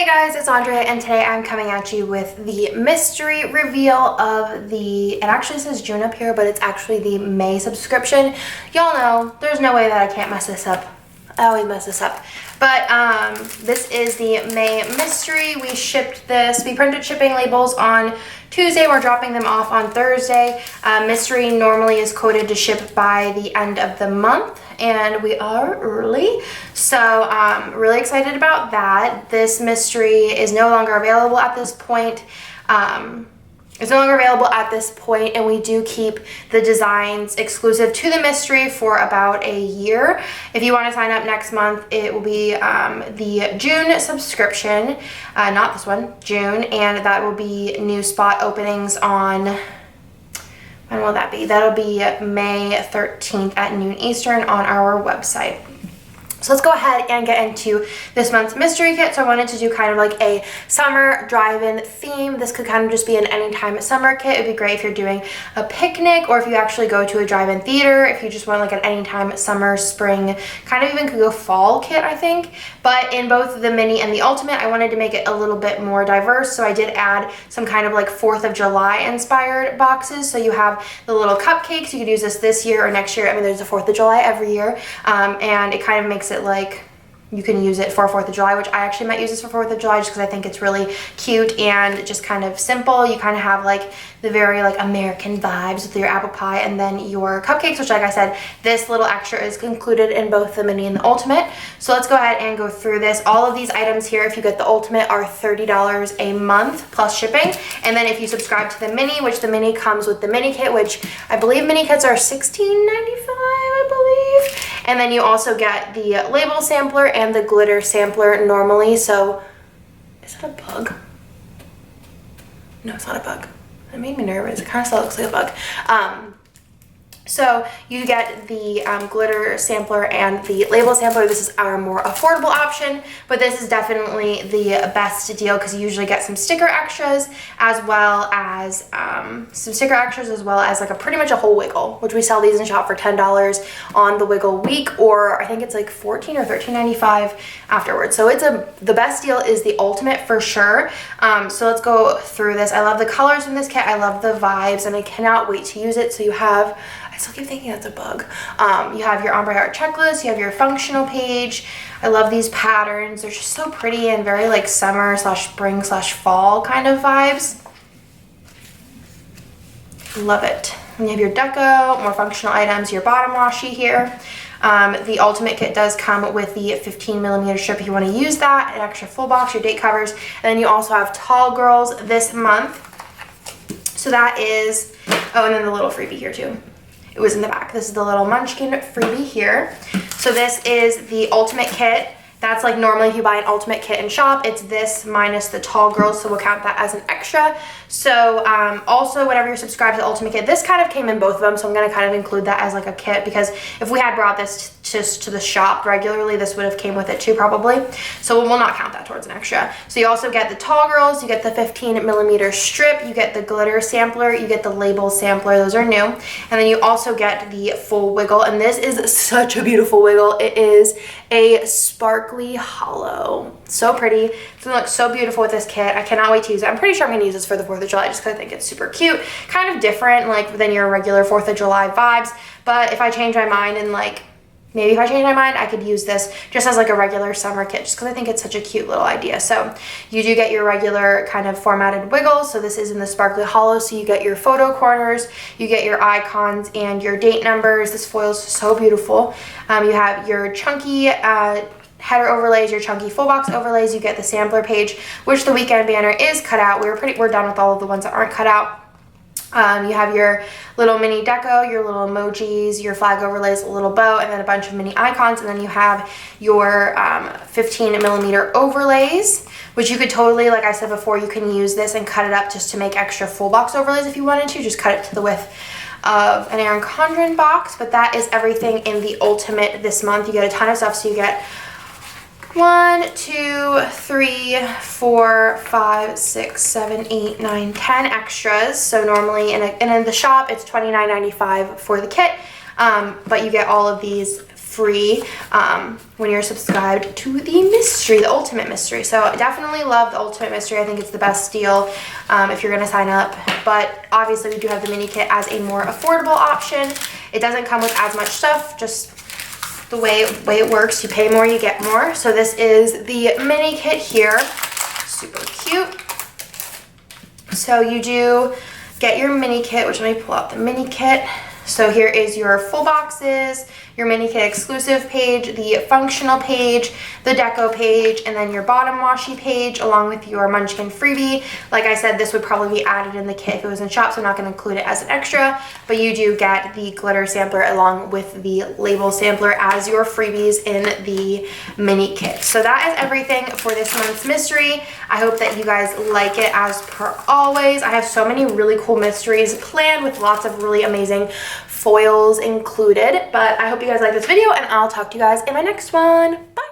Guys, it's Andrea, and today I'm coming at you with the mystery reveal of it actually says June up here, but it's actually the May subscription. Y'all know, there's no way that I can't mess this up. I always mess this up. But this is the May mystery. We shipped this. We printed shipping labels on Tuesday. We're dropping them off on Thursday. Mystery normally is quoted to ship by the end of the month, and we are early. So really excited about that. This mystery is no longer available at this point. It's no longer available at this point, and we do keep the designs exclusive to the mystery for about a year. If you want to sign up next month, it will be the June subscription, not this one, June, and that will be new spot openings on, when will that be? That'll be May 13th at noon Eastern on our website. So let's go ahead and get into this month's mystery kit. So I wanted to do kind of like a summer drive-in theme. This could kind of just be an anytime summer kit. It'd be great if you're doing a picnic or if you actually go to a drive-in theater, if you just want like an anytime summer, spring, kind of even could go fall kit, I think. But in both the mini and the ultimate, I wanted to make it a little bit more diverse. So I did add some kind of like 4th of July inspired boxes. So you have the little cupcakes. You could use this year or next year. I mean, there's a 4th of July every year. And it kind of makes it like you can use it for 4th of July, which I actually might use this for 4th of July just because I think it's really cute and just kind of simple. You kind of have like the very like American vibes with your apple pie and then your cupcakes, which like I said, this little extra is included in both the mini and the ultimate. So let's go ahead and go through this. All of these items here, if you get the ultimate, are $30 a month plus shipping. And then if you subscribe to the mini, which the mini comes with the mini kit, which I believe mini kits are $16.95, I believe. And then you also get the label sampler and the glitter sampler normally. So is that a bug? No, it's not a bug. It made me nervous. It kind of still looks like a bug. So you get the glitter sampler and the label sampler. This is our more affordable option, but this is definitely the best deal because you usually get some sticker extras as well as like pretty much a whole wiggle, which we sell these in shop for $10 on the wiggle week, or I think it's like $14 or $13.95 afterwards. So it's the best deal is the ultimate for sure. So let's go through this. I love the colors in this kit. I love the vibes, and I cannot wait to use it. So you have, I still keep thinking that's a bug. You have your ombre heart checklist, you have your functional page. I love these patterns. They're just so pretty and very like summer slash spring slash fall kind of vibes. Love it. And you have your deco, more functional items, your bottom washi here. The ultimate kit does come with the 15mm strip if you want to use that, an extra full box, your date covers, and then you also have Tall Girls this month. So that is, oh, and then the little freebie here too. It was in the back. This is the little munchkin freebie here. So this is the ultimate kit. That's like normally if you buy an ultimate kit in shop, it's this minus the Tall Girls, so we'll count that as an extra. So also whenever you're subscribed to the ultimate kit, this kind of came in both of them, so I'm going to kind of include that as like a kit because if we had brought this just to the shop regularly, this would have came with it too probably. So we'll not count that towards an extra. So you also get the Tall Girls, you get the 15mm strip, you get the glitter sampler, you get the label sampler, those are new. And then you also get the full wiggle, and this is such a beautiful wiggle. It is a sparkly hollow. So pretty. It's gonna look so beautiful with this kit. I cannot wait to use it. I'm pretty sure I'm gonna use this for the 4th of July just because I think it's super cute. Kind of different like than your regular 4th of July vibes, but if I change my mind and like, maybe if I change my mind, I could use this just as like a regular summer kit just because I think it's such a cute little idea. So you do get your regular kind of formatted wiggles. So this is in the sparkly hollow. So you get your photo corners, you get your icons and your date numbers. This foil is so beautiful. You have your chunky header overlays, your chunky full box overlays. You get the sampler page, which the weekend banner is cut out. We're done with all of the ones that aren't cut out. You have your little mini deco, your little emojis, your flag overlays, a little bow, and then a bunch of mini icons. And then you have your 15mm overlays, which you could totally, like I said before, you can use this and cut it up just to make extra full box overlays if you wanted to. Just cut it to the width of an Erin Condren box. But that is everything in the ultimate this month. You get a ton of stuff. So you get 1, 2, 3, 4, 5, 6, 7, 8, 9, 10 extras. So normally in the shop it's $29.95 for the kit, but you get all of these free when you're subscribed to the mystery, the ultimate mystery. So I definitely love the ultimate mystery. I think it's the best deal if you're gonna sign up. But obviously we do have the mini kit as a more affordable option. It doesn't come with as much stuff, just the way it works. You pay more, you get more. So this is the mini kit here. Super cute. So you do get your mini kit, which let me pull out the mini kit. So here is your full boxes, your mini kit exclusive page, the functional page, the deco page, and then your bottom washi page along with your Munchkin freebie. Like I said, this would probably be added in the kit if it was in shop, so I'm not going to include it as an extra, but you do get the glitter sampler along with the label sampler as your freebies in the mini kit. So that is everything for this month's mystery. I hope that you guys like it as per always. I have so many really cool mysteries planned with lots of really amazing foils included, but I hope you guys like this video and I'll talk to you guys in my next one. Bye.